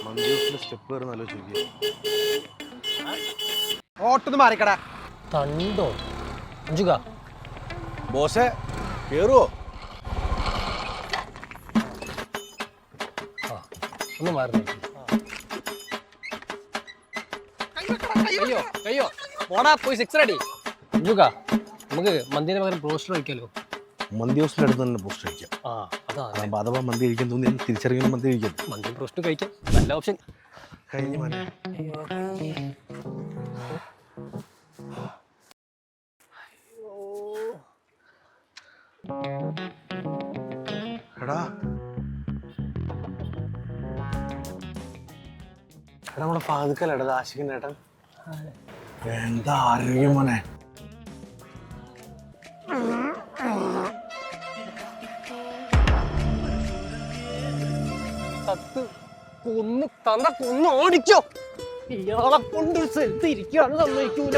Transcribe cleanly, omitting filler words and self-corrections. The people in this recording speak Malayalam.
മന്ദിരത്തിന്റെ സ്റ്റെപ്പ് കയറി നല്ല ചോദിക്കുക. ഓട്ടൊന്ന് മാറിക്കടാ. തണ്ടോ അഞ്ചുക ബോസേ കേറുവോ? ഒന്ന് മാറുന്നു. കയ്യോ പോടാ പോയി 6 അടി. അഞ്ചുക നമുക്ക് മന്തിന് പകരം ബ്രോസ്റ്റർ കഴിക്കാലോ. മന്തി ഹൗസിന്റെ അടുത്ത് തന്നെ പോസ്റ്റ് കഴിക്കാം. അഥവാ മന്തി കഴിക്കാൻ തോന്നി തിരിച്ചറിയുന്ന മന്തി കഴിക്കാം. മന്തി ബ്രോസ്റ്റ് കഴിക്കാം, നല്ല ഓപ്ഷൻ. കഴിഞ്ഞു മോനെ. എടാ നമ്മുടെ ഫാദുക്കല്ലേടാ ആശിഖിന്റെ ഏട്ടൻ. എന്താ ആരോഗ്യം മോനെ. കൊന്ന് ഓടിച്ചോ. ഇയാളെ കൊണ്ട് ഒരു സ്ഥലത്ത് ഇരിക്കുകയാണ് സമ്മതിക്കൂല.